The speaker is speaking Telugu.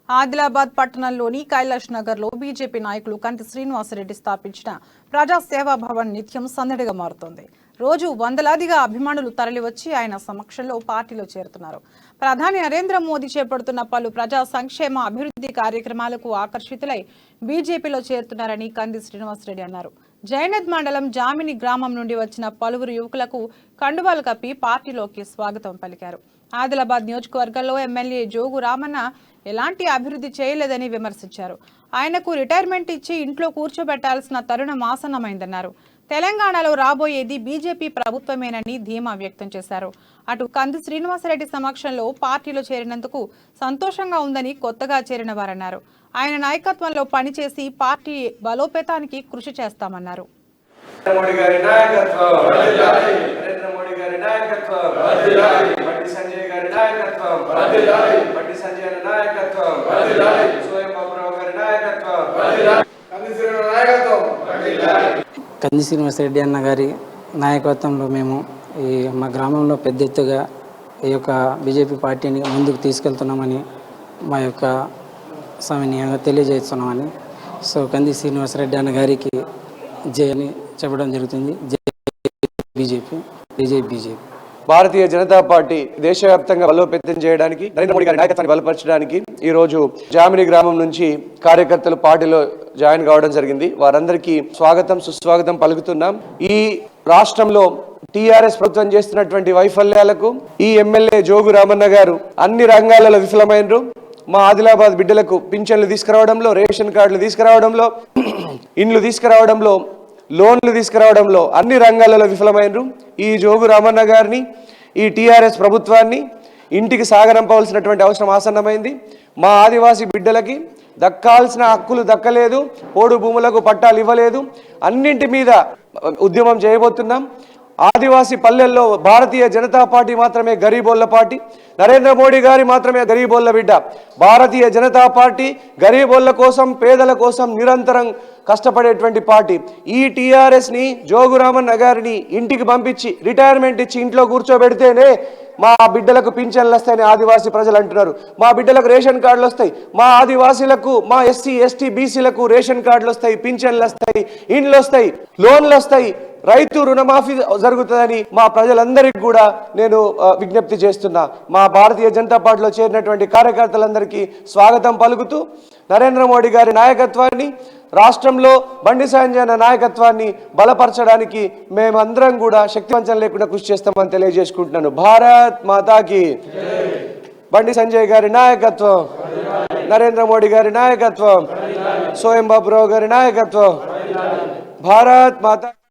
ఆదిలాబాద్ పట్టణంలోని కైలాష్ నగర్లో బీజేపీ నాయకులు కంటి శ్రీనివాసరెడ్డి స్థాపించిన ప్రజా సేవా భవన్ నిత్యం సందడిగా మారుతోంది. రోజు వందలాదిగా అభిమానులు తరలివచ్చి ఆయన సమక్షంలో పార్టీలో చేరుతున్నారు. ప్రధాని నరేంద్ర మోదీ చేపడుతున్న పలు ప్రజా సంక్షేమ అభివృద్ధి కార్యక్రమాలకు ఆకర్షితులై బీజేపీలో చేరుతున్నారని కంది శ్రీనివాసరెడ్డి అన్నారు. జైనద్ మండలం జామిని గ్రామం నుండి వచ్చిన పలువురు యువకులకు కండువాలు కప్పి పార్టీలోకి స్వాగతం పలికారు. ఆదిలాబాద్ నియోజకవర్గంలో ఎమ్మెల్యే జోగు రామన్న ఎలాంటి అభివృద్ధి చేయలేదని విమర్శించారు. ఆయనకు రిటైర్మెంట్ ఇచ్చి ఇంట్లో కూర్చోబెట్టాల్సిన తరుణం ఆసన్నమైందన్నారు. తెలంగాణలో రాబోయేది బీజేపీ ప్రభుత్వమేనని ధీమా వ్యక్తం చేశారు. అటు కంది శ్రీనివాసరెడ్డి సమక్షంలో పార్టీలో చేరినందుకు సంతోషంగా ఉందని కొత్తగా చేరిన వారన్నారు. ఆయన నాయకత్వంలో పనిచేసి పార్టీ బలోపేతానికి కృషి చేస్తామన్నారు. కంది శ్రీనివాసరెడ్డి అన్న గారి నాయకత్వంలో మేము మా గ్రామంలో పెద్ద ఎత్తుగా ఈ యొక్క బీజేపీ పార్టీని ముందుకు తీసుకెళ్తున్నామని మా యొక్క సమన్వయంగా తెలియజేస్తున్నామని. సో కంది శ్రీనివాసరెడ్డి అన్న గారికి జై అని చెప్పడం జరుగుతుంది. జై బీజేపీ, జై బీజేపీ. భారతీయ జనతా పార్టీ దేశవ్యాప్తంగా బలోపేతం చేయడానికి, నరేంద్ర మోడీ గారి నాయకత్వాన్ని బలపరచడానికి ఈరోజు జామిని గ్రామం నుంచి కార్యకర్తలు పార్టీలో జాయిన్ కావడం జరిగింది. వారందరికీ స్వాగతం సుస్వాగతం పలుకుతున్నాం. ఈ రాష్ట్రంలో టీఆర్ఎస్ ప్రభుత్వం చేస్తున్నటువంటి వైఫల్యాలకు ఈ ఎమ్మెల్యే జోగు రామన్న గారు అన్ని రంగాలలో విఫలమైనరు. మా ఆదిలాబాద్ బిడ్డలకు పింఛన్లు తీసుకురావడంలో, రేషన్ కార్డులు తీసుకురావడంలో, ఇండ్లు తీసుకురావడంలో, లోన్లు తీసుకురావడంలో అన్ని రంగాలలో విఫలమైనరు. ఈ జోగు రామన్న గారిని, ఈ టీఆర్ఎస్ ప్రభుత్వాన్ని ఇంటికి సాగనంపవలసినటువంటి అవసరం ఆసన్నమైంది. మా ఆదివాసీ బిడ్డలకి దక్కాల్సిన హక్కులు దక్కలేదు, పోడు భూములకు పట్టాలు ఇవ్వలేదు. అన్నింటి మీద ఉద్యమం చేయబోతున్నాం. ఆదివాసీ పల్లెల్లో భారతీయ జనతా పార్టీ మాత్రమే గరీబోళ్ళ పార్టీ, నరేంద్ర మోడీ గారి మాత్రమే గరీబోళ్ళ బిడ్డ. భారతీయ జనతా పార్టీ గరీబోళ్ళ కోసం, పేదల కోసం నిరంతరం కష్టపడేటువంటి పార్టీ. ఈ టీఆర్ఎస్ని, జోగు రామన్న గారిని ఇంటికి పంపించి రిటైర్మెంట్ ఇచ్చి ఇంట్లో కూర్చోబెడితేనే మా బిడ్డలకు పింఛన్లు వస్తాయని ఆదివాసీ ప్రజలు అంటున్నారు. మా బిడ్డలకు రేషన్ కార్డులు వస్తాయి, మా ఆదివాసీలకు, మా ఎస్సీ ఎస్టీ బీసీలకు రేషన్ కార్డులు వస్తాయి, పింఛన్లు వస్తాయి, ఇండ్లు వస్తాయి, లోన్లు వస్తాయి, రైతు రుణమాఫీ జరుగుతుందని మా ప్రజలందరికీ కూడా నేను విజ్ఞప్తి చేస్తున్నా. మా భారతీయ జనతా పార్టీలో చేరినటువంటి కార్యకర్తలందరికీ స్వాగతం పలుకుతూ నరేంద్ర మోడీ గారి నాయకత్వాన్ని, రాష్ట్రంలో బండి సంజయ్ అన్న నాయకత్వాన్ని బలపరచడానికి మేమందరం కూడా శక్తివంచన లేకుండా కృషి చేస్తామని తెలియజేసుకుంటున్నాను. భారత్ మాతాకి. బండి సంజయ్ గారి నాయకత్వం, నరేంద్ర మోడీ గారి నాయకత్వం, సోయం బాబురావు గారి నాయకత్వం. భారత్ మాతా.